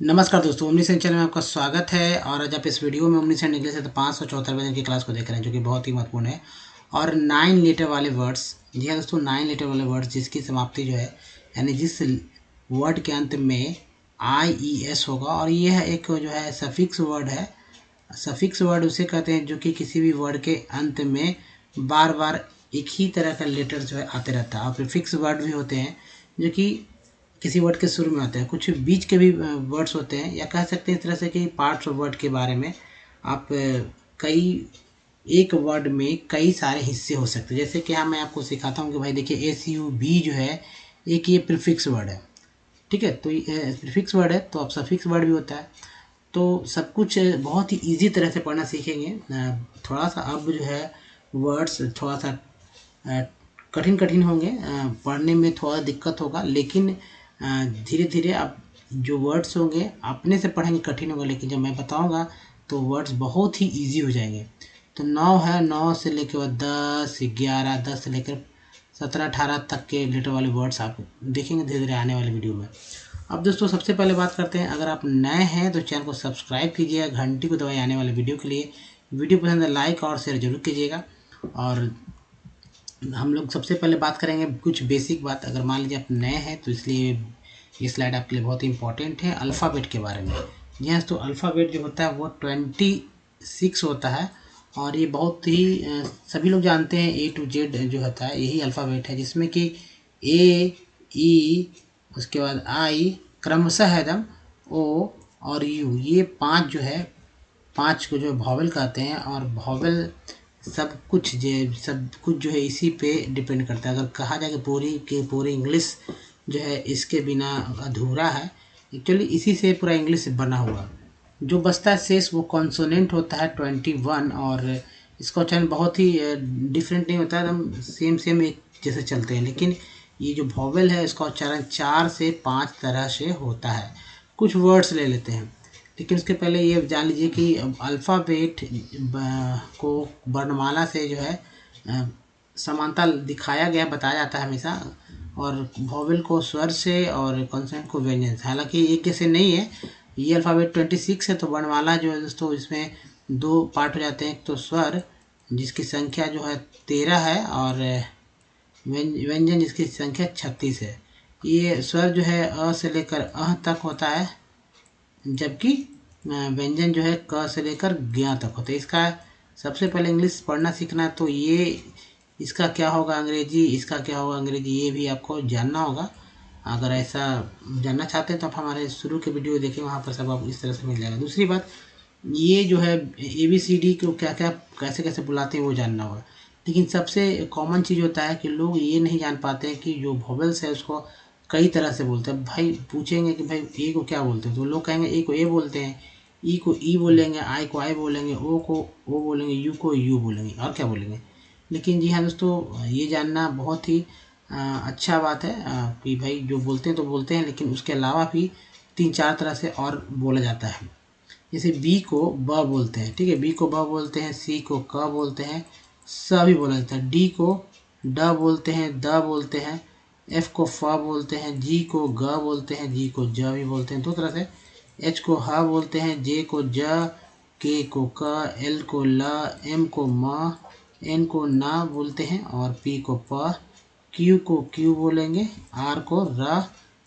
नमस्कार दोस्तों, omniscient channel में आपका स्वागत है। और आज आप इस वीडियो में ओमनीसेंट इंग्लिश से 574 की क्लास को देख रहे हैं, जो कि बहुत ही महत्वपूर्ण है। और 9 लेटर वाले वर्ड्स, जी हाँ दोस्तों, 9 लेटर वाले वर्ड्स जिसकी समाप्ति जो है, यानी जिस वर्ड के अंत में IES होगा, और ये है एक जो है सफिक्स वर्ड है। सफिक्स वर्ड उसे कहते हैं जो कि किसी भी वर्ड के अंत में बार बार एक ही तरह का लेटर जो है आते रहता है। और प्रीफिक्स वर्ड भी होते हैं जो कि किसी वर्ड के शुरू में होते हैं। कुछ बीच के भी वर्ड्स होते हैं, या कह सकते हैं इस तरह से कि पार्ट्स ऑफ वर्ड के बारे में आप कई एक वर्ड में कई सारे हिस्से हो सकते हैं। जैसे कि मैं आपको सिखाता हूँ कि भाई देखिए SUB जो है एक ये प्रीफिक्स वर्ड है, ठीक है। तो ये प्रीफिक्स वर्ड है, तो अब सफिक्स वर्ड भी होता है। तो सब कुछ बहुत ही इजी तरह से पढ़ना सीखेंगे। थोड़ा सा अब जो है वर्ड्स थोड़ा सा कठिन कठिन होंगे, पढ़ने में थोड़ा दिक्कत होगा, लेकिन धीरे धीरे आप जो वर्ड्स होंगे अपने से पढ़ेंगे कठिन होगा, लेकिन जब मैं बताऊंगा तो वर्ड्स बहुत ही इजी हो जाएंगे। तो 9 है, 9 से लेकर 10, 11, 10 से लेकर 17, 18 तक के लेटर वाले वर्ड्स आप देखेंगे धीरे धीरे आने वाले वीडियो में। अब दोस्तों सबसे पहले बात करते हैं, अगर आप नए हैं तो चैनल को सब्सक्राइब कीजिएगा, घंटी को दबाइए आने वाले वीडियो के लिए। वीडियो पसंद है लाइक और शेयर जरूर कीजिएगा। और हम लोग सबसे पहले बात करेंगे कुछ बेसिक बात। अगर मान लीजिए आप नए हैं तो इसलिए ये स्लाइड आपके लिए बहुत ही इंपॉर्टेंट है, अल्फ़ाबेट के बारे में। जी हाँ, तो अल्फ़ाबेट जो होता है वो 26 होता है। और ये बहुत ही सभी लोग जानते हैं A to Z जो होता है यही अल्फ़ाबेट है, जिसमें कि A, E, उसके बाद I, क्रमशः है एकदम O और U, ये 5 जो है, 5 को जो वॉवेल कहते हैं। और वॉवेल सब कुछ जो है इसी पे डिपेंड करता है। अगर कहा जाए कि पूरी इंग्लिश जो है इसके बिना अधूरा है, एक्चुअली इसी से पूरा इंग्लिश बना हुआ। जो बचता है शेष वो कॉन्सोनेंट होता है 21। और इसका उच्चारण बहुत ही डिफरेंट नहीं होता है, एकदम सेम सेम एक जैसे चलते हैं। लेकिन ये जो वॉवेल है इसका उच्चारण 4 से 5 तरह से होता है। कुछ वर्ड्स ले लेते हैं, लेकिन उसके पहले ये जान लीजिए कि अल्फ़ाबेट को वर्णमाला से जो है समानता दिखाया गया, बताया जाता है हमेशा। और वॉवेल को स्वर से और कॉन्सोनेंट को व्यंजन से, हालांकि एक जैसे नहीं है। ये अल्फ़ाबेट 26 है, तो वर्णमाला जो है दोस्तों इसमें 2 पार्ट हो जाते हैं। एक तो स्वर जिसकी संख्या जो है 13 है, और व्यंजन जिसकी संख्या 36 है। ये स्वर जो है अ से लेकर अह तक होता है, जबकि व्यंजन जो है क से लेकर ज्ञ तक होता है। इसका सबसे पहले इंग्लिश पढ़ना सीखना है, तो ये इसका क्या होगा अंग्रेजी, इसका क्या होगा अंग्रेजी, ये भी आपको जानना होगा। अगर ऐसा जानना चाहते हैं तो आप हमारे शुरू के वीडियो देखें, वहाँ पर सब आप इस तरह से मिल जाएगा। दूसरी बात, ये जो है ABCD को क्या क्या कैसे कैसे बुलाते हैं वो जानना होगा। लेकिन सबसे कॉमन चीज़ होता है कि लोग ये नहीं जान पाते हैं कि जो वॉवेल्स है उसको कई तरह से बोलते हैं। भाई पूछेंगे कि भाई ए को क्या बोलते हैं, तो लोग कहेंगे ए को ए बोलते हैं, ई को ई बोलेंगे, आई को आई बोलेंगे, ओ को ओ बोलेंगे, यू को यू बोलेंगे, और क्या बोलेंगे। लेकिन जी हाँ दोस्तों, ये जानना बहुत ही अच्छा बात है कि भाई जो बोलते हैं तो बोलते हैं, लेकिन उसके अलावा भी 3-4 तरह से और बोला जाता है। जैसे बी को ब बोलते हैं, ठीक है, बी को ब बोलते हैं, सी को क बोलते हैं, स भी बोला जाता है, डी को ड बोलते हैं, द बोलते हैं, एफ को फ बोलते हैं, जी को ग बोलते हैं, जी को ज भी बोलते हैं 2 तरह से, एच को ह बोलते हैं, जे को ज, के को क, एल को ल, एम को म, एन को ना बोलते हैं, और पी को प, क्यू को क्यू बोलेंगे, आर को र,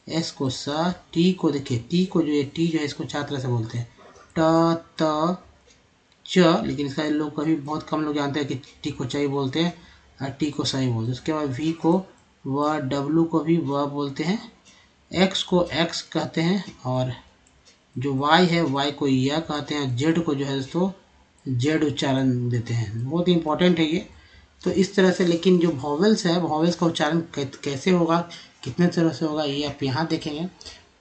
एस को स, टी को देखिए, टी को जो है टी जो है इसको 4 तरह से बोलते हैं, ट, त, च, लेकिन इसका लोग कभी बहुत कम लोग जानते हैं कि टी को च बोलते हैं और टी को सही बोलते हैं। उसके बाद वी को व, डब्लू को भी व बोलते हैं, एक्स को एक्स कहते हैं, और जो वाई है वाई को या कहते हैं, जेड को जो है दोस्तों जेड उच्चारण देते हैं। बहुत ही इंपॉर्टेंट है ये। तो इस तरह से, लेकिन जो वॉवेल्स है, वॉवेल्स का उच्चारण कैसे होगा, कितने तरह से होगा, ये आप यहाँ देखेंगे।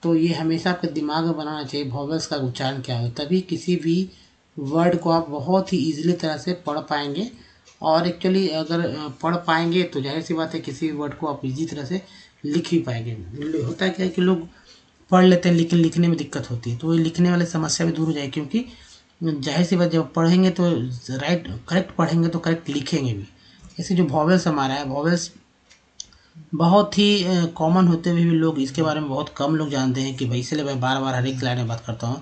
तो ये हमेशा आपके दिमाग में बनाना चाहिए वॉवेल्स का उच्चारण क्या है, तभी किसी भी वर्ड को आप बहुत ही ईजिली तरह से पढ़ पाएंगे। और एक्चुअली अगर पढ़ पाएंगे तो जाहिर सी बात है किसी भी वर्ड को आप इजी तरह से लिख भी पाएंगे। होता है क्या है कि लोग पढ़ लेते हैं लेकिन लिखने में दिक्कत होती है, तो ये लिखने वाली समस्या भी दूर हो जाएगी, क्योंकि जाहिर सी बात जब पढ़ेंगे तो करेक्ट पढ़ेंगे तो करेक्ट लिखेंगे भी। जैसे जो वॉवेल्स हमारा है, वॉवेल्स बहुत ही कॉमन होते हुए भी लोग इसके बारे में बहुत कम लोग जानते हैं कि भाई, इसलिए मैं बार बार हर एक स्लाइड में बात करता हूँ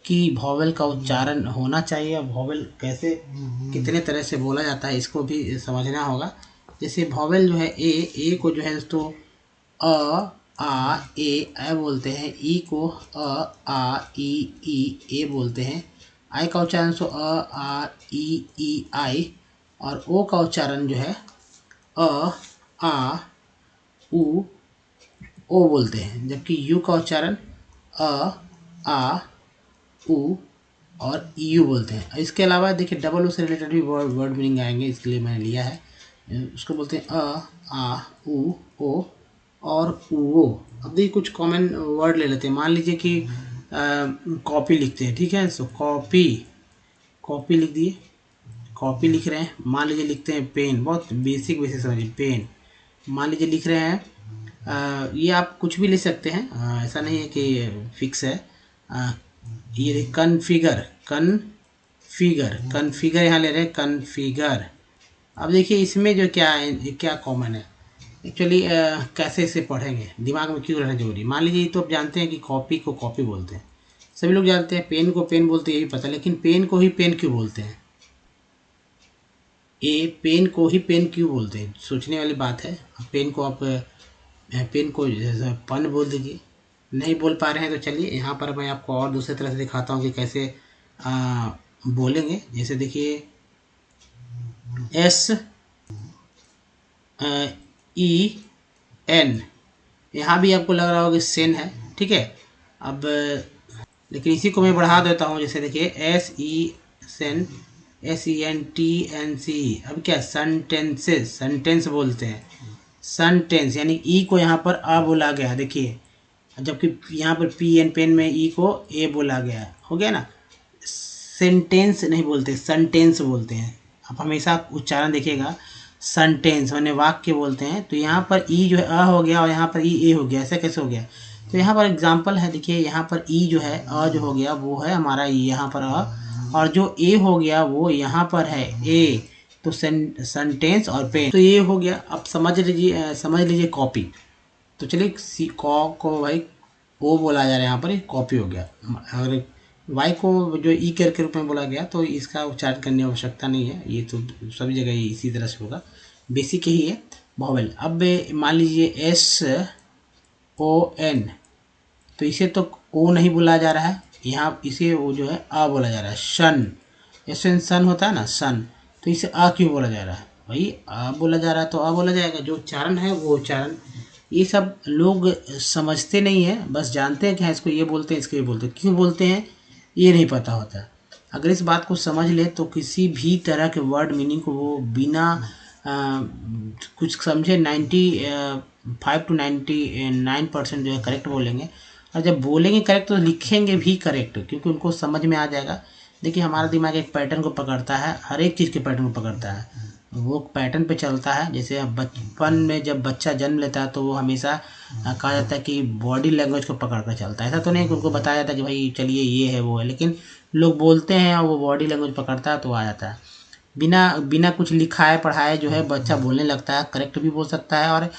कि वॉवेल का उच्चारण होना चाहिए और वॉवेल कैसे कितने तरह से बोला जाता है इसको भी समझना होगा। जैसे वॉवेल जो है ए को जो है दोस्तों अ आ ए बोलते हैं। ई को आ ई ए बोलते हैं। आई का उच्चारण सो आ ई आई। और ओ का उच्चारण जो है अ आ उ ओ बोलते हैं। जबकि यू का उच्चारण अ आ उ और यू बोलते हैं। इसके अलावा देखिए डबल ओ से रिलेटेड भी वर्ड मीनिंग आएंगे, इसके लिए मैंने लिया है। उसको बोलते हैं आ उ ओ और उ। अब देखिए कुछ कॉमन वर्ड ले लेते हैं। मान लीजिए कि कॉपी लिखते हैं, ठीक है। सो कॉपी, कॉपी लिख दिए, कॉपी लिख रहे हैं। मान लीजिए लिखते हैं पेन, बहुत बेसिक बेसिक समझिए पेन। मान लीजिए लिख रहे हैं ये आप कुछ भी ले सकते हैं, ऐसा नहीं है कि फिक्स है। ये कन्फिगर, कन्फिगर, कन्फिगर यहाँ ले रहे हैं कन्फिगर। अब देखिए इसमें जो क्या है, क्या कॉमन है एक्चुअली, कैसे इसे पढ़ेंगे, दिमाग में क्यों रहना जरूरी। मान लीजिए तो आप जानते हैं कि कॉपी को कॉपी बोलते हैं, सभी लोग जानते हैं। पेन को पेन बोलते हैं, ये भी पता है। लेकिन पेन को ही पेन क्यों बोलते हैं, ये पेन को ही पेन क्यों बोलते हैं, सोचने वाली बात है। पेन को आप पेन को पन बोल दीजिए। नहीं बोल पा रहे हैं तो चलिए यहाँ पर मैं आपको और दूसरे तरह से दिखाता हूँ कि कैसे बोलेंगे। जैसे देखिए एस ई एन, यहाँ भी आपको लग रहा होगा कि सेन है, ठीक है। अब लेकिन इसी को मैं बढ़ा देता हूँ। जैसे देखिए S E sen, S E N T N C. अब क्या सेंटेंसेस, सेंटेंस बोलते हैं। सेंटेंस यानी ई को यहाँ पर आ बोला गया, देखिए। जबकि यहाँ पर पी एन पेन में ई को ए बोला गया है, हो गया ना। सेंटेंस नहीं बोलते, सेंटेंस बोलते हैं। आप हमेशा उच्चारण देखिएगा, सेंटेंस माने वाक्य बोलते हैं। तो यहाँ पर ई जो है अ हो गया और यहाँ पर ई ए हो गया, ऐसा कैसे हो गया। तो यहाँ पर एग्जाम्पल है, देखिए यहाँ पर ई जो है अ जो हो गया वो है हमारा ई, यहाँ पर अ, और जो ए हो गया वो यहाँ पर है ए। तो सेंटेंस और पेन, तो ये हो गया। अब समझ लीजिए कॉपी। तो चलिए सी कॉ को भाई ओ बोला जा रहा है, यहाँ पर एक कॉपी हो गया। अगर वाई को जो ई के रूप में बोला गया तो इसका उच्चारण करने की आवश्यकता नहीं है, ये तो सभी जगह इसी तरह से होगा, बेसिक यही है वॉवेल। अब मान लीजिए एस ओ एन, तो इसे तो ओ नहीं बोला जा रहा है, यहाँ इसे वो जो है आ बोला जा रहा है। सन, एस एन सन होता है ना, सन। तो इसे आ क्यों बोला जा रहा है भाई, आ बोला जा रहा है तो आ बोला जाएगा। जो उच्चारण है वो उच्चारण, ये सब लोग समझते नहीं है, बस जानते हैं कि हाँ इसको ये बोलते हैं, इसको ये बोलते हैं। क्यों बोलते हैं ये नहीं पता होता। अगर इस बात को समझ ले तो किसी भी तरह के वर्ड मीनिंग को वो बिना कुछ समझे 95 to 99% जो है करेक्ट बोलेंगे। और जब बोलेंगे करेक्ट तो लिखेंगे भी करेक्ट, क्योंकि उनको समझ में आ जाएगा। देखिए हमारा दिमाग एक पैटर्न को पकड़ता है, हर एक चीज़ के पैटर्न को पकड़ता है, वो पैटर्न पे चलता है। जैसे अब बचपन में जब बच्चा जन्म लेता है तो वो हमेशा कहा जाता है कि बॉडी लैंग्वेज को पकड़ कर चलता है। ऐसा तो नहीं कि उनको बताया जाता है कि भाई चलिए ये है वो है, लेकिन लोग बोलते हैं और वो बॉडी लैंग्वेज पकड़ता है तो आ जाता है। बिना बिना कुछ लिखाए पढ़ाए जो है बच्चा बोलने लगता है, करेक्ट भी बोल सकता है और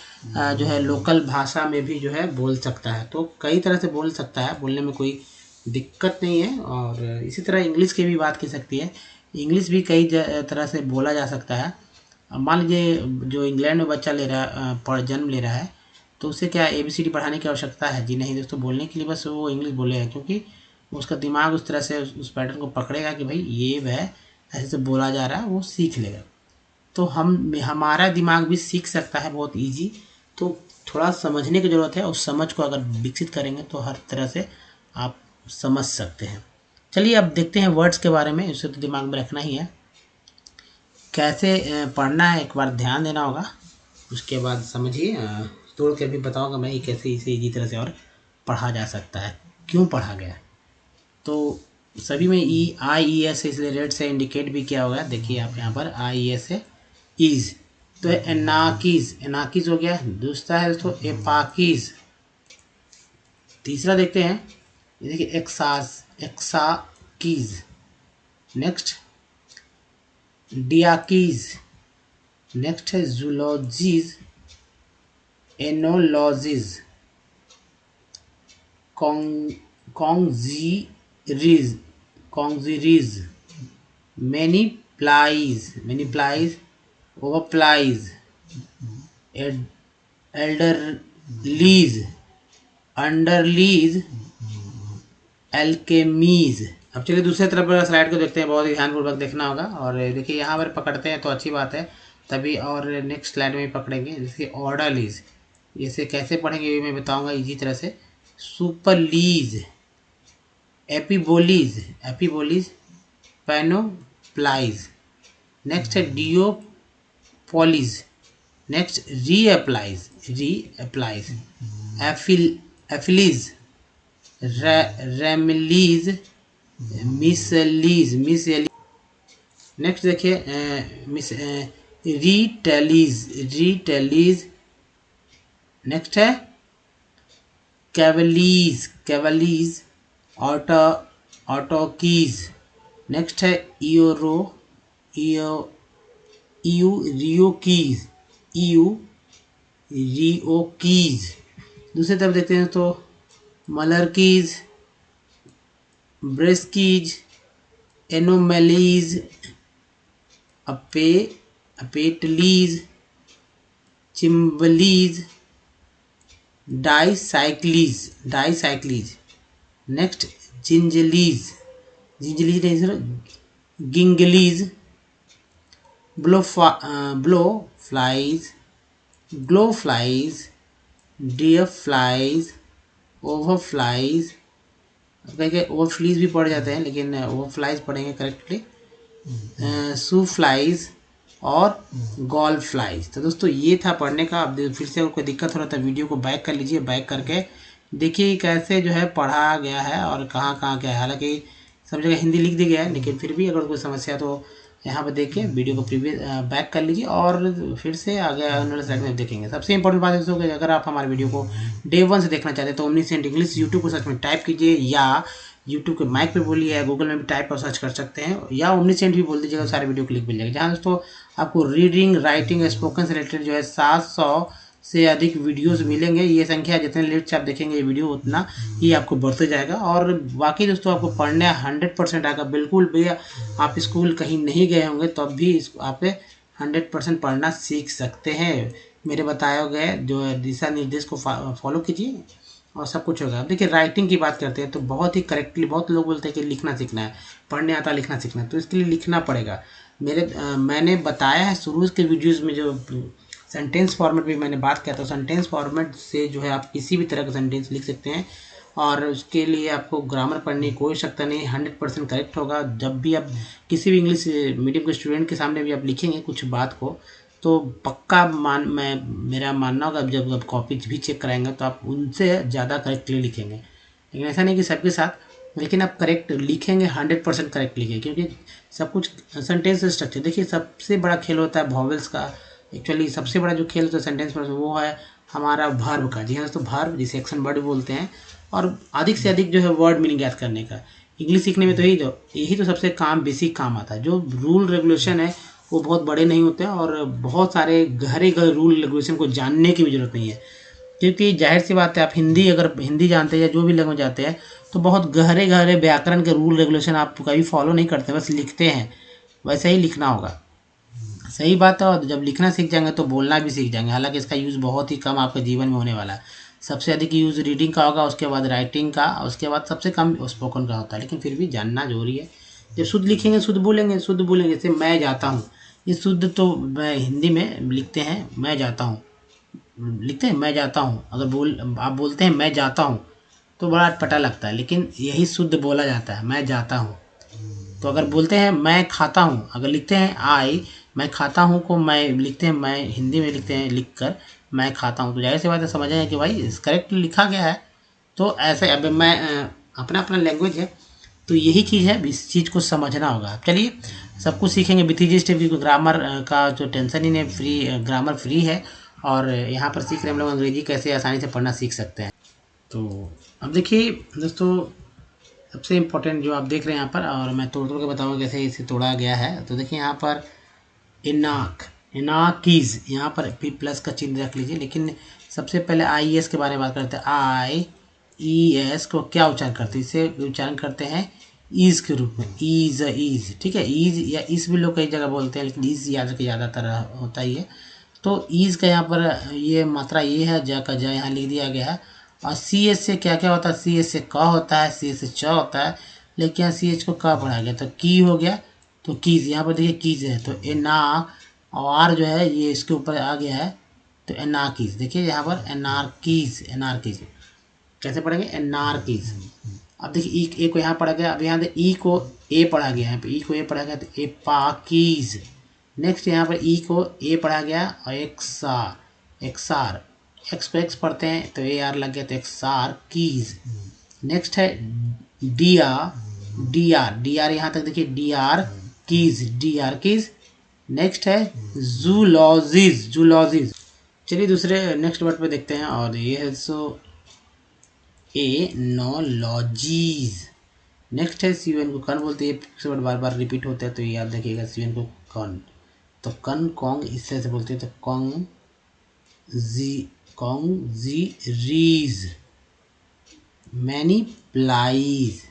जो है लोकल भाषा में भी जो है बोल सकता है। तो कई तरह से बोल सकता है, बोलने में कोई दिक्कत नहीं है। और इसी तरह इंग्लिश की भी बात की सकती है, इंग्लिश भी कई तरह से बोला जा सकता है। अब मान लीजिए जो इंग्लैंड में बच्चा ले रहा है, पढ़ जन्म ले रहा है, तो उसे क्या ABCD पढ़ाने की आवश्यकता है जी, नहीं दोस्तों। बोलने के लिए बस वो इंग्लिश बोलेगा, क्योंकि उसका दिमाग उस तरह से उस पैटर्न को पकड़ेगा कि भाई ये वह ऐसे से बोला जा रहा है, वो सीख लेगा। तो हमारा दिमाग भी सीख सकता है बहुत इजी। तो थोड़ा समझने की ज़रूरत है, उस समझ को अगर विकसित करेंगे तो हर तरह से आप समझ सकते हैं। चलिए अब देखते हैं वर्ड्स के बारे में, उसे तो दिमाग में रखना ही है। कैसे पढ़ना है एक बार ध्यान देना होगा, उसके बाद समझिए। तोड़ के भी बताऊंगा मैं कैसे इसे इजी तरह से और पढ़ा जा सकता है, क्यों पढ़ा गया। तो सभी में IES इसलिए रेड से इंडिकेट भी किया होगा, देखिए आप यहाँ पर IES है ईज। तो एनाकीज, एनाकीज हो गया। दूसरा है दोस्तों एपाकीज। तीसरा देखते हैं, ये देखिए एक्सास, एक्साकीज। नेक्स्ट डियाकीज। नेक्स्ट है जूलॉजीज। एनोलॉजिज, कॉन्जीरीज, कॉन्जीरीज, मैनी प्लाइज, ओवरप्लाइज, एल्डरलीज, अंडरलीज, एल्केमीज। अब चलिए दूसरे तरफ स्लाइड को देखते हैं, बहुत ही ध्यानपूर्वक देखना होगा। और देखिए यहाँ पर पकड़ते हैं तो अच्छी बात है, तभी और नेक्स्ट स्लाइड में पकड़ेंगे। जैसे ऑर्डरलीज, इसे कैसे पढ़ेंगे ये मैं बताऊंगा इजी तरह से। सुपरलीज, एपीबोलीज, एपीबोलीज, पैनोप्लाइज। नेक्स्ट है डियोपॉलीज, नेक्स्ट रीअप्लाइज, रीअप्लाइज, एफिलीज, रेमलीज, मिसलीज, मिसलीज। नेक्स्ट देखिए मिस रीटेलीज, रीटेलीज। नेक्स्ट है कैवलीज, कैवलीज, ऑटो ऑटोकीज। नेक्स्ट है ईरो ईओ ईयू रियोकीज, ईयू रियोकीज। दूसरी तरफ देखते हैं तो मलरकीज, ब्रेस्कीज, एनोमेलीज, अपेटलीज, चिम्बलीज, डाईसाइक्लीज, डाईसाइक्लीज। नेक्स्ट जिंजलीज, जिंजलीज नहीं, गिंगलीज, ब्लोफ्लाइज, ग्लोफ्लाइज, डियरफ्लाइज, ओवरफ्लाइज। कहीं ओवरफ्लीज भी पढ़ जाते हैं लेकिन ओवरफ्लाइज पढ़ेंगे करेक्टली। सूफ्लाइज और गॉल फ्लाइज। तो दोस्तों ये था पढ़ने का। अब फिर से अगर कोई दिक्कत हो रहा था वीडियो को बैक कर लीजिए, बैक करके देखिए कैसे जो है पढ़ा गया है और कहाँ कहाँ क्या है। हालांकि सब जगह हिंदी लिख दिया गया है, लेकिन फिर भी अगर कोई समस्या तो यहाँ पर देखिए वीडियो को प्रीवियस बैक कर लीजिए और फिर से आगे आने वाले स्लाइड में देखेंगे। सबसे इंपॉर्टेंट बात दोस्तों कि अगर आप हमारे वीडियो को डे 1 से देखना चाहते हैं तो ओमनीसेंट इंग्लिश यूट्यूब को सर्च में टाइप कीजिए, या यूट्यूब के माइक पे बोलिए, या गूगल में भी टाइप और सर्च कर सकते हैं, या ओमनीसेंट भी बोल दीजिएगा, सारे वीडियो क्लिक मिल जाएगा। जहाँ दोस्तों आपको रीडिंग, राइटिंग, स्पोकन से रिलेटेड जो है 700 से अधिक वीडियोस मिलेंगे। ये संख्या जितने लेट से आप देखेंगे ये वीडियो उतना ही आपको बढ़ते जाएगा। और बाकी दोस्तों आपको पढ़ने 100% आएगा। बिल्कुल भी आप स्कूल कहीं नहीं गए होंगे तो अब भी आप 100% पढ़ना सीख सकते हैं। मेरे बताए गए जो दिशा निर्देश को फॉलो कीजिए और सब कुछ होगा। अब देखिए राइटिंग की बात करते हैं तो बहुत ही करेक्टली, बहुत लोग बोलते हैं कि लिखना सीखना है, पढ़ने आता लिखना सीखना है, तो इसके लिए लिखना पड़ेगा। मैंने बताया है शुरू के वीडियोज़ में, जो सेंटेंस फॉर्मेट भी मैंने बात किया था। सेंटेंस फॉर्मेट से जो है आप किसी भी तरह का सेंटेंस लिख सकते हैं और उसके लिए आपको ग्रामर पढ़ने की कोई आवश्यकता नहीं, 100% करेक्ट होगा। जब भी आप किसी भी इंग्लिश मीडियम के स्टूडेंट के सामने भी आप लिखेंगे कुछ बात को तो पक्का मेरा मानना होगा जब आप कॉपी भी चेक कराएंगे तो आप उनसे ज़्यादा करेक्टली लिखेंगे। लेकिन ऐसा नहीं कि सबके साथ, लेकिन आप करेक्ट लिखेंगे, 100% करेक्ट लिखेंगे, क्योंकि सब कुछ सेंटेंस स्ट्रक्चर। देखिए सबसे बड़ा खेल होता है वॉवेल्स का। एक्चुअली सबसे बड़ा जो खेल होता है सेंटेंस में वो है हमारा वर्ब का। जी हाँ दोस्तों, वर्ब जिसे एक्शन वर्ड बोलते हैं, और अधिक से अधिक जो है वर्ड मीनिंग याद करने का। इंग्लिश सीखने में तो यही तो सबसे बेसिक काम आता है। जो रूल रेगुलेशन है वो बहुत बड़े नहीं होते हैं और बहुत सारे गहरे रूल रेगुलेशन को जानने की भी जरूरत नहीं है, क्योंकि जाहिर सी बात है आप अगर हिंदी जानते हैं या जो भी लैंग्वेज जानते हैं तो बहुत गहरे गहरे व्याकरण के रूल रेगुलेशन आप कभी फॉलो नहीं करते, बस लिखते हैं। वैसे ही लिखना होगा, सही बात है। और जब लिखना सीख जाएंगे तो बोलना भी सीख जाएंगे। हालांकि इसका यूज़ बहुत ही कम आपके जीवन में होने वाला है। सबसे अधिक यूज़ रीडिंग का होगा, उसके बाद राइटिंग का, उसके बाद सबसे कम स्पोकन का होता है। लेकिन फिर भी जानना जरूरी है। जब शुद्ध लिखेंगे शुद्ध बोलेंगे, शुद्ध बोलेंगे। जैसे मैं जाता हूँ, ये शुद्ध तो मैं हिंदी में लिखते हैं मैं जाता हूँ, लिखते हैं मैं जाता हूँ। अगर आप बोलते हैं मैं जाता हूँ तो बड़ा अटपटा लगता है, लेकिन यही शुद्ध बोला जाता है, मैं जाता हूँ। तो अगर बोलते हैं मैं खाता हूँ, अगर लिखते हैं मैं खाता हूँ को मैं लिखते हैं, मैं हिंदी में लिखते हैं लिख कर मैं खाता हूँ, तो जाहिर सी बात है समझ आए कि भाई करेक्ट लिखा गया है। तो ऐसे अब मैं अपना अपना लैंग्वेज है तो यही चीज़ है, इस चीज़ को समझना होगा। चलिए सब कुछ सीखेंगे विथ ईजी स्टेप, क्योंकि ग्रामर का जो टेंशन ही नहीं, ग्रामर फ्री है। और यहाँ पर सीख रहे हम लोग अंग्रेजी कैसे आसानी से पढ़ना सीख सकते हैं। तो अब देखिए दोस्तों सबसे इम्पोर्टेंट जो आप देख रहे हैं यहाँ पर, और मैं तोड़ तोड़ के बताऊँगा कैसे इसे तोड़ा गया है। तो देखिए यहाँ पर इनाक, इनाकीज, यहाँ पर P+ का चिन्ह रख लीजिए, लेकिन सबसे पहले आई एस के बारे में बात करते हैं। आई ई एस को क्या उच्चारण करते हैं? इसे उच्चारण करते हैं ईज के रूप में, ईज ईज, ठीक है। ईज या इस भी लोग कई जगह बोलते हैं, लेकिन ईज याद के ज़्यादातर होता ही है। तो ईज का यहाँ पर ये मात्रा ये है, ज का ज यहाँ लिख दिया गया है। और सी एच से क्या क्या होता है? सी एच से क होता है, सी एच से च होता है, लेकिन यहाँ सी एच को क पढ़ा गया तो की हो गया। तो कीज, यहाँ पर देखिए कीज है, तो एना और आर जो है ये इसके ऊपर आ गया है, तो एनार्कीज। देखिए यहाँ पर एनार्कीज, एनार्कीज कैसे पढ़ेंगे? एनार्कीज। अब देखिए ई को यहाँ पढ़ा गया, अब यहाँ ई को ए पढ़ा गया, यहाँ पे ई को ए पढ़ा गया तो एपाकीज। नेक्स्ट यहाँ पर ई को ए पढ़ा गया और एक्सार, एक्सार, एक्स को एक्स पढ़ते हैं तो ए आर लग गया तो एक्सार कीज। नेक्स्ट है D R, D R, D R यहाँ तक देखिए D R keys, D R keys. Next है जूलॉजीज, जूलॉजीज। चलिए दूसरे नेक्स्ट वर्ड पे देखते हैं, और ये है सो एनोलॉजीज। नेक्स्ट है सीवन को कन बोलते हैं, ये वर्ड बार बार रिपीट होता है तो ये याद रखिएगा, सीवन को कन। तो कन कॉन्ग इस तरह से बोलते हैं, तो congeries, many plies.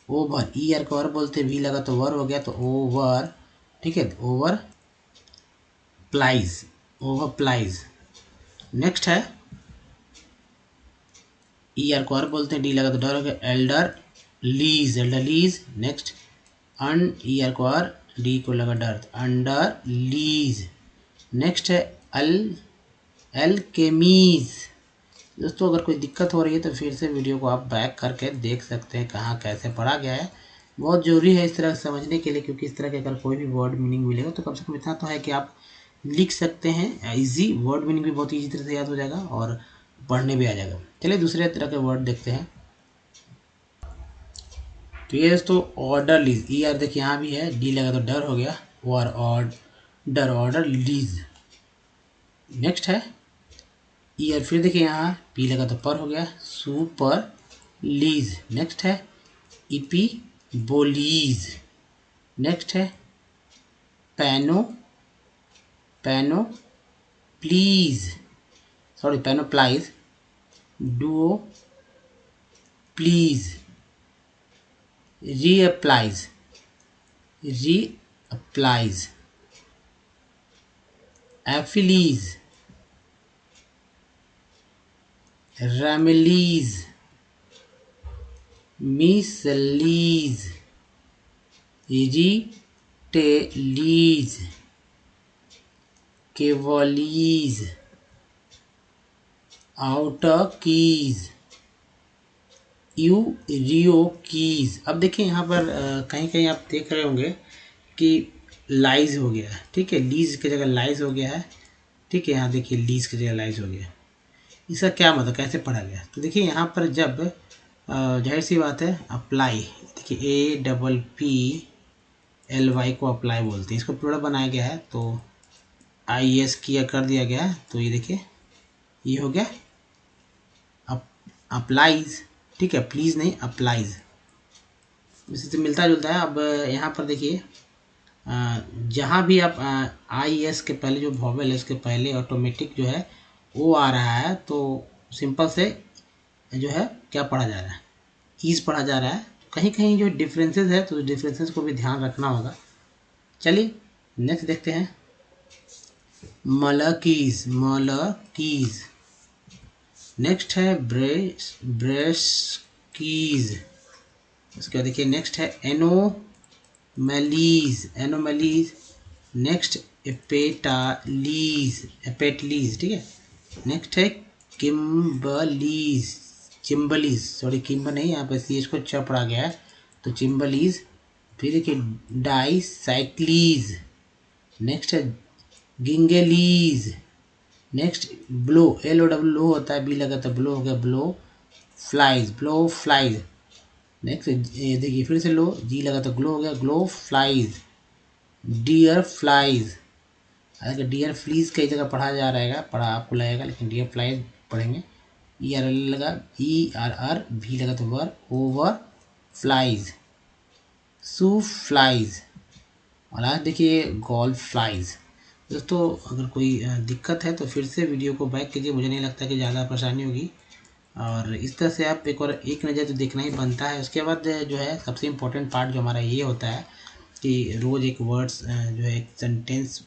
Over, E R को और बोलते भी लगा तो वर हो गया, तो ओवर, ठीक है, over plies, over plies. Next है ई आर को और बोलते हैं, डी लगा तो डर हो गया, एल्डर लीज, एल्डर लीज। नेक्स्ट अन, ई आर को और डी को लगा डर, अंडर लीज। नेक्स्ट है अल, एल्केमीज। दोस्तों अगर कोई दिक्कत हो रही है तो फिर से वीडियो को आप बैक करके देख सकते हैं कहाँ कैसे पढ़ा गया है। बहुत ज़रूरी है इस तरह समझने के लिए, क्योंकि इस तरह के अगर कोई भी वर्ड मीनिंग मिलेगा तो कम से कम इतना तो है कि आप लिख सकते हैं। इजी वर्ड मीनिंग भी बहुत ईजी तरह से याद हो जाएगा और पढ़ने भी आ जाएगा। चलिए दूसरे तरह के वर्ड देखते हैं। तो ये दोस्तों ऑर्डर लीज, ई आर देखिए यहाँ भी है, डी लगा तो डर हो गया, और डर, ऑर्डर लीज। नेक्स्ट है ई आर, फिर देखिए यहाँ पी लगा तो पर हो गया, सुपर लीज। नेक्स्ट है इपी बोलीज। नेक्स्ट है पैनो, पैनो प्लीज, सॉरी पैनो प्लाइज, डुओ प्लीज, रीअप्लाइज, रीअप्लाइज, एफिलीज, रेमिलीज, मिसलीज, रिटेलीज, केवलीज, आउटर कीज, रियो कीज। अब देखिए यहाँ पर कहीं कहीं आप देख रहे होंगे कि लाइज हो गया है, ठीक है, लीज की जगह लाइज हो गया है, ठीक है। यहाँ देखिए लीज की जगह लाइज हो गया, इसका क्या मतलब, कैसे पढ़ा गया? तो देखिए यहाँ पर जब जाहिर सी बात है अप्लाई, देखिए APPLY को अप्लाई बोलते हैं, इसको प्लूरल बनाया गया है तो IS किया कर दिया गया है, तो ये देखिए ये हो गया अप्लाइज, ठीक है, प्लीज़ नहीं अप्लाइज, इससे मिलता जुलता है। अब यहाँ पर देखिए जहाँ भी आप IS के पहले जो वॉवेल है उसके पहले ऑटोमेटिक जो है वो आ रहा है, तो सिंपल से जो है क्या पढ़ा जा रहा है, ईज पढ़ा जा रहा है। कहीं कहीं जो डिफरेंसेस है तो डिफरेंसेस को भी ध्यान रखना होगा। चलिए नेक्स्ट देखते हैं, मलकीज, मलकीज। नेक्स्ट है ब्रेस कीज। उसके बाद देखिए नेक्स्ट है एनोमलीज, एनोमलीज। नेक्स्ट एपेटालीज, एपेटलीज, ठीक है। नेक्स्ट है किम्बलीज, चिम्बलीज, सॉरी किम्ब नहीं, यहाँ पे सी को च पढ़ा गया है तो चिम्बलीज। फिर देखिए डाईसाइक्लीज। नेक्स्ट है गिंगेलीज। नेक्स्ट ब्लो, LOW होता है, बी लगा तो ब्लो हो गया, blow flies, blow flies. Next देखिए फिर से लो, जी लगा तो ग्लो हो गया, ग्लो फ्लाइज। डियर फ्लाइज, अगर डियर फ्लीज कई जगह पढ़ा जा रहेगा, पढ़ा आपको लगेगा, लेकिन डियर फ्लाइज पढ़ेंगे। ER लगा, ERR, भी लगा तो वर, ओवर फ्लाइज, सू फ्लाइज। और आज देखिए गोल्फ फ्लाइज। दोस्तों अगर कोई दिक्कत है तो फिर से वीडियो को बैक कीजिए, मुझे नहीं लगता कि ज़्यादा परेशानी होगी। और इस तरह से आप एक नज़र तो देखना ही बनता है। उसके बाद जो है सबसे इम्पोर्टेंट पार्ट जो हमारा ये होता है कि रोज़ एक वर्ड्स जो है एक सेंटेंस,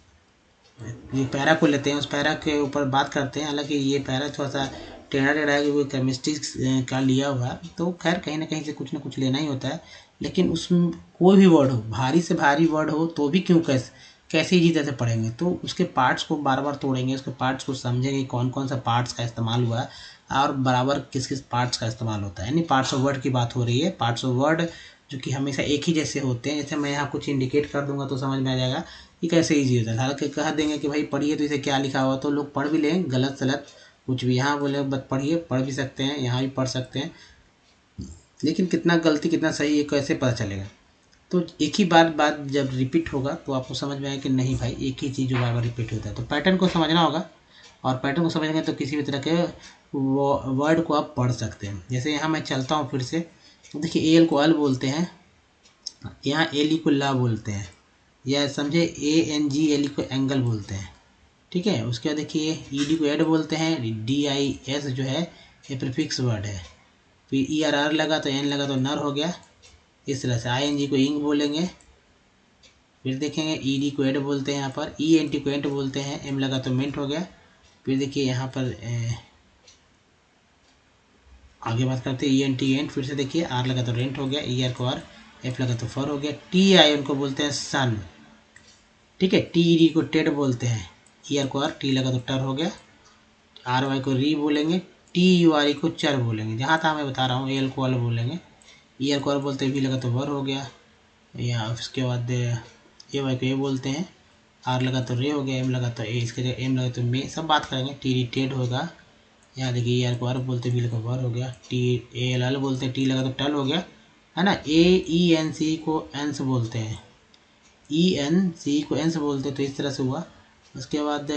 ये पैरा को लेते हैं, उस पैरा के ऊपर बात करते हैं। हालांकि ये पैरा थोड़ा सा टेढ़ा टेढ़ा है क्योंकि केमिस्ट्री का लिया हुआ है, तो खैर कहीं ना कहीं से कुछ ना कुछ लेना ही होता है। लेकिन उसमें कोई भी वर्ड हो, भारी से भारी वर्ड हो तो भी क्यों कैसे इजी तरह से पढ़ेंगे, तो उसके पार्ट्स को बार बार तोड़ेंगे, उसके पार्ट्स को समझेंगे कौन कौन सा पार्ट्स का इस्तेमाल हुआ है और बराबर किस किस पार्ट्स का इस्तेमाल होता है। यानी पार्ट्स ऑफ वर्ड की बात हो रही है। पार्ट्स ऑफ वर्ड जो कि हमेशा एक ही जैसे होते हैं। जैसे मैं यहाँ कुछ इंडिकेट कर दूंगा तो समझ में आ जाएगा कि कैसे ईजी होता है। हालांकि कह देंगे कि भाई पढ़िए तो इसे क्या लिखा हुआ, तो लोग पढ़ भी लें, गलत सलत कुछ भी। यहाँ बोले बस पढ़िए, पढ़ भी सकते हैं, यहाँ भी पढ़ सकते हैं, लेकिन कितना गलती कितना सही है कैसे पता चलेगा। तो एक ही बात जब रिपीट होगा तो आपको समझ में आएगा कि नहीं भाई एक ही चीज़ जो बार बार रिपीट होता है। तो पैटर्न को समझना होगा, और पैटर्न को समझेंगे तो किसी भी तरह के वर्ड को आप पढ़ सकते हैं। जैसे यहाँ मैं चलता हूँ फिर से, देखिए एल को अल बोलते हैं, यहाँ एल को ला बोलते हैं, या समझे ANGL को एंगल बोलते हैं। ठीक है, उसके बाद देखिए ED को एड बोलते हैं, DIS जो है ये प्रीफिक्स वर्ड है। फिर ERR लगा तो N लगा तो नर हो गया। इस तरह से ING को इंग बोलेंगे। फिर देखेंगे ED को एड बोलते हैं, यहाँ पर ENT को एंट बोलते हैं, M लगा तो मेंट हो गया। फिर देखिए यहाँ पर आगे बात करते हैं ENT एंट। फिर से देखिए R लगा तो रेंट हो गया, ER को आर, F लगा तो फर हो गया। TI उनको बोलते हैं सन। ठीक है, TED को टेड बोलते हैं, ER को आर, T लगा तो टर हो गया। RY को री बोलेंगे, TURE को चर बोलेंगे। जहाँ तक मैं बता रहा हूँ एल को अल बोलेंगे, ER को आर बोलते हैं, V लगा तो वर हो गया। या उसके बाद AY को ए बोलते हैं, R लगा तो रे हो गया, M लगा तो ए, इसके जगह M लगा तो मे, सब बात करेंगे। TD टेड होगा। यहाँ देखिए ER को आर बोलते हैं, V लगा वर हो गया। TALL बोलते हैं, T लगा तो टल हो गया, है ना। AENC को एंस बोलते हैं, ENC को एंस बोलते हैं, तो इस तरह से हुआ। उसके बाद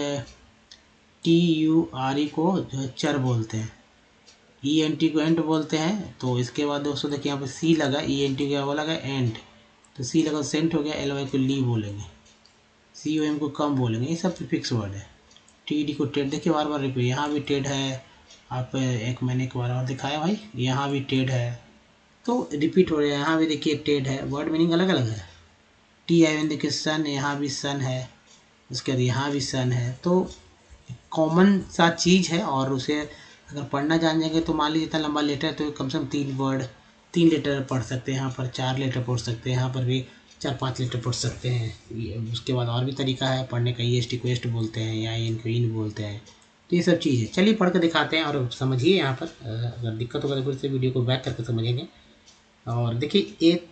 TURE को जो है चर बोलते हैं, ENT को एंट बोलते हैं। तो इसके बाद दोस्तों देखिए यहाँ पे C लगा, ENT का वो लगा एंट, तो C लगा सेंट हो गया। LY को ली बोलेंगे, COM को कम बोलेंगे। ये सब प्रीफिक्स वर्ड है। TD को टेड, देखिए बार बार रिपीट, यहाँ भी टेड है। आप एक मैंने एक बार और दिखाया भाई, यहाँ भी टेड है, तो रिपीट हो रहा है। यहाँ भी देखिए टेड है, वर्ड मीनिंग अलग अलग है। TIN देखिए सन, यहाँ भी सन है, उसके बाद यहाँ भी सन है। तो कॉमन सा चीज़ है, और उसे अगर पढ़ना जान जाएंगे तो मान लीजिए इतना लंबा लेटर है तो कम से कम 3 लेटर पढ़ सकते हैं, यहाँ पर 4 लेटर पढ़ सकते हैं, यहाँ पर भी 4-5 लेटर पढ़ सकते हैं। उसके बाद और भी तरीका है पढ़ने का, EST को एस्ट बोलते हैं, या IN को इन बोलते हैं। तो ये सब चीज़ है। चलिए पढ़ कर दिखाते हैं और समझिए। यहाँ पर अगर दिक्कत होगा तो फिर से वीडियो को बैक करके समझेंगे। और देखिए ए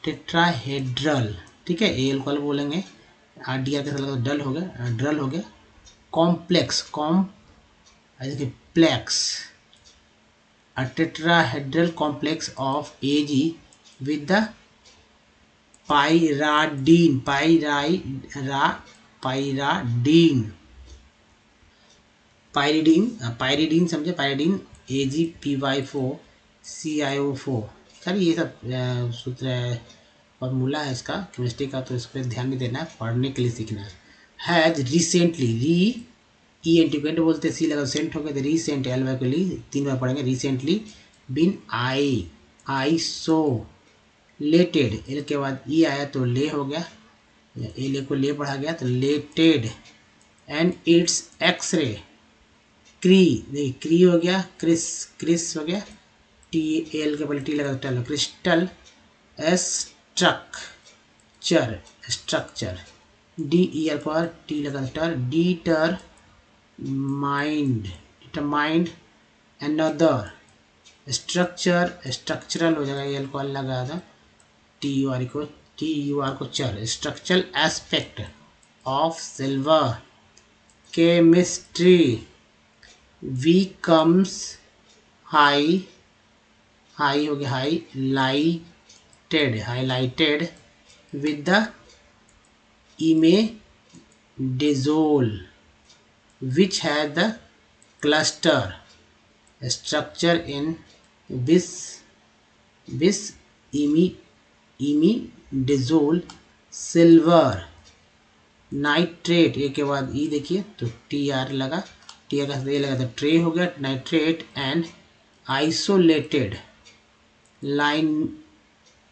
टेट्राहेड्रल, ठीक है, एल को बोलेंगे, RDR के साथ लगा डल हो गया, ड्रल हो गया। कॉम्प्लेक्स, देखिए plex, a tetrahedral complex of Ag with the pyridine समझे, pyridine AgPy4 CiO4। सर ये सब सूत्र है, फॉर्मूला है इसका केमिस्ट्री का, तो इस पर ध्यान नहीं देना है, पढ़ने के लिए सीखना है। हैज रिसेंटली, ENT को एंट बोलते हैं, C लगा सेंट हो गया, रिसेंट, LY को ली, 3 बार पढ़ेंगे। रिसेंटली बिन आइसोलेटेड, एल के बाद E आया तो ले हो गया, एल को ले पढ़ा गया तो लेटेड। एंड इट्स एक्सरे, क्री हो गया, क्रिस हो गया, TL के पहले T लगा टल, क्रिस्टल। स्ट्रक्चर, DER पर T लगा टर, डिटरमाइंड another स्ट्रक्चरल हो जाएगा, एल को लगा था, TUR को चर। Structural aspect of silver, chemistry, V comes high हो गया, highlighted with the imidazole which has the cluster structure in this imidazole silver nitrate, A के बाद ई देखिए तो टी आर लगा, टी आर का ये लगा तो ट्रे हो गया, nitrate and isolated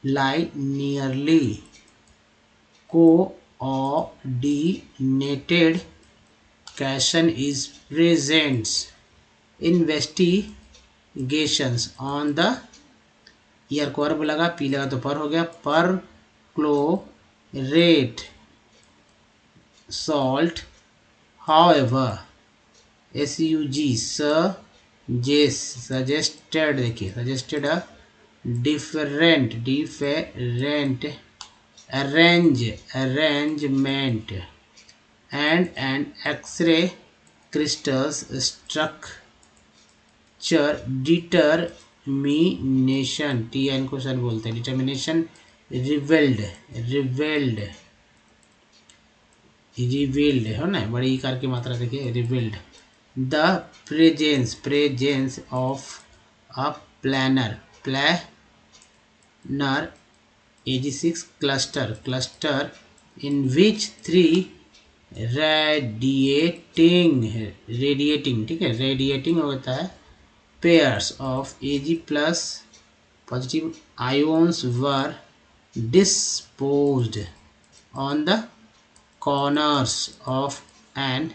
linearly coordinated cation is presents investigations on the year को अर्ब लगा, पी लगा तो पर हो गया, पर chlorate salt however SUG suggested देखिए suggested a different arrangement and an X-ray crystals structure determination TN question बोलते हैं, determination revealed है ना, बड़ी ईकार की मात्रा देखिए, revealed the presence of a planar AG6 cluster in which 3 radiating ठीक है, radiating होता है pairs of Ag plus positive ions were disposed on the corners of an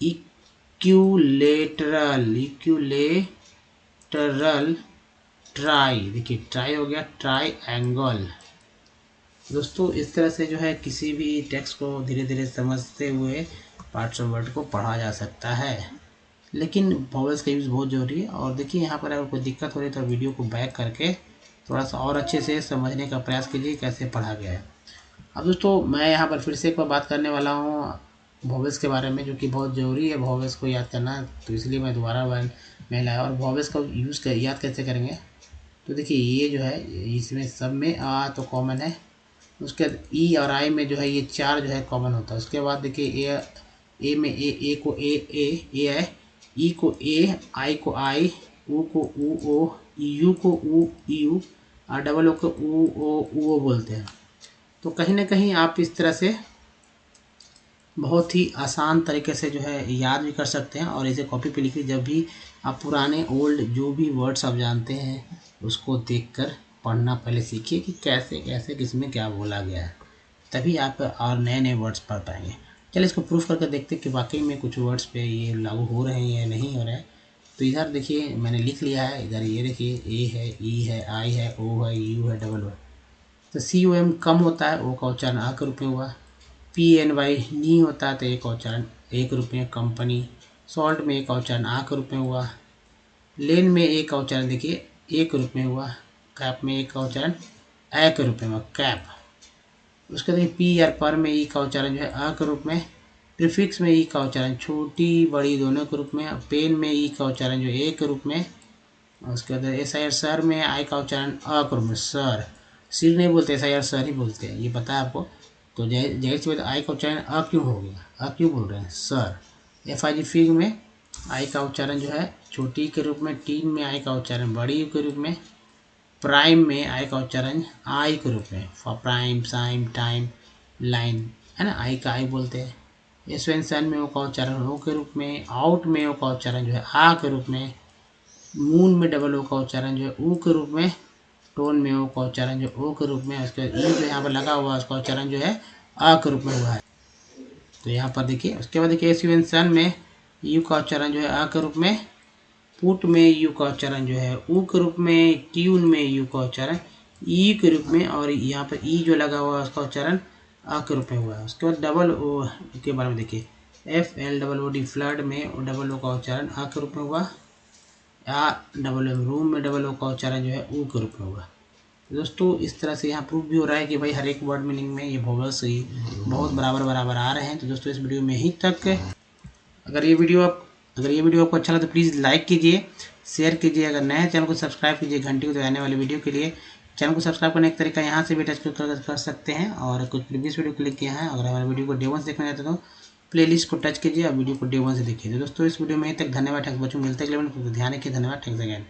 equilateral try, देखिए ट्राई हो गया, ट्राई एंगल। दोस्तों इस तरह से जो है किसी भी टेक्स्ट को धीरे धीरे समझते हुए पार्ट्स ऑफ वर्ड को पढ़ा जा सकता है, लेकिन वॉवेल्स का यूज़ बहुत ज़रूरी है। और देखिए यहाँ पर अगर कोई दिक्कत हो रही है तो वीडियो को बैक करके थोड़ा सा और अच्छे से समझने का प्रयास कीजिए कैसे पढ़ा गया है। अब दोस्तों मैं यहाँ पर फिर से एक बार बात करने वाला हूँ वॉवेल्स के बारे में, जो कि बहुत ज़रूरी है वॉवेल्स को याद करना, तो इसलिए मैं दोबारा मैं लाया। और वॉवेल्स का यूज़ याद कैसे करेंगे, तो देखिए ये जो है इसमें सब में आ तो कॉमन है, उसके बाद ई और आई में जो है ये 4 जो है कॉमन होता है। उसके बाद देखिए ए में ए को ए है, ई को ए, आई को आई, ऊ को ऊ ओ, यू को ऊ यू, और डबल ओ को ऊ ओ बोलते हैं। तो कहीं ना कहीं आप इस तरह से बहुत ही आसान तरीके से जो है याद भी कर सकते हैं, और इसे कॉपी पे लिखिए। जब भी आप पुराने ओल्ड जो भी वर्ड्स आप जानते हैं उसको देखकर पढ़ना पहले सीखिए कि कैसे कैसे किसमें क्या बोला गया है, तभी आप और नए नए वर्ड्स पढ़ पाएंगे। चलिए इसको प्रूफ करके देखते हैं कि वाकई में कुछ वर्ड्स पे ये लागू हो रहे हैं या नहीं हो रहे हैं। तो इधर देखिए मैंने लिख लिया है, इधर ये देखिए ए है, ई है, आई है, ओ है, यू है, डबल ओ। तो COM कम होता है, ओ का उच्चारण आ के रूप में हुआ। PNY नी होता है तो एक उच्चारण एक रूप में कंपनी। सॉल्ट में एक उच्चारण आ के रूप में हुआ। लेन में एक उच्चारण देखिए एक रूप में हुआ। कैप में एक उच्चारण ए के रूप में हुआ, कैप। उसके देखिए पी या पर में ई का उच्चारण जो है अ के रूप में। प्रीफिक्स में ई का उच्चारण छोटी बड़ी दोनों के रूप में। पेन में ई का उच्चारण जो है ए के रूप में। उसके बाद SIR सर में आई का उच्चारण अ के रूप में, सर। सिर नहीं बोलते, SIR सर ही बोलते हैं, ये पता है आपको। तो जाहिर सी बात आई का उच्चारण अ क्यों हो गया, अ क्यों बोल रहे हैं, सर। FIG फिग में आई का उच्चारण जो है छोटी के रूप में। टीन में आई का उच्चारण बड़ी के रूप में। प्राइम में आई का उच्चारण आई के रूप में, for prime, sime, time, line, है ना, आई का आई बोलते हैं। एसवेंसन में ओ का उच्चारण ओ के रूप में। आउट में ओ का उच्चारण जो है आ के रूप में। मून में डबल ओ का उच्चारण जो है ऊ के रूप में। टोन में ओ का उच्चारण जो ओ के रूप में। उसके बाद ई जो यहाँ पर लगा हुआ है उसका उच्चारण जो है आ के रूप में हुआ है। तो यहाँ पर देखिए, उसके बाद देखिए एसवेंसन में यू का उच्चारण जो है आ के रूप में। पुट में यू का उच्चारण जो है ऊ के रूप में। ट्यून में यू का उच्चारण ई के रूप में, और यहाँ पर ई जो लगा हुआ है उसका उच्चारण आ के रूप में हुआ है। उसके बाद डबल ओ के बारे में देखिए, FLOOD फ्लड में डबल ओ का उच्चारण आ के रूप में हुआ। डबल ओ रूम में डबल ओ का उच्चारण जो है ऊ के रूप में हुआ। दोस्तों इस तरह से यहाँ प्रूफ भी हो रहा है कि भाई हर एक वर्ड मीनिंग में ये वोवेल्स ही बहुत बराबर आ रहे हैं। तो दोस्तों इस वीडियो में ही तक। अगर ये वीडियो आपको अच्छा लगा तो प्लीज़ लाइक कीजिए, शेयर कीजिए। अगर नए चैनल को सब्सक्राइब कीजिए घंटी को दबाने वाले वीडियो के लिए। चैनल को सब्सक्राइब करने का तरीका यहाँ से भी टच कर सकते हैं, और कुछ प्रीवियस वीडियो क्लिक किया है। अगर हमारे वीडियो को डे 1 से देखना चाहते हो तो प्लेलिस्ट को टच कीजिए और वीडियो को डे 1 से देखिए। तो दोस्तों इस वीडियो में ही तक, धन्यवाद। थैंक्स बच्चों, मिलते हैं अगले वीडियो में, ध्यान रखिए, धन्यवाद, थैंक्स अगेन।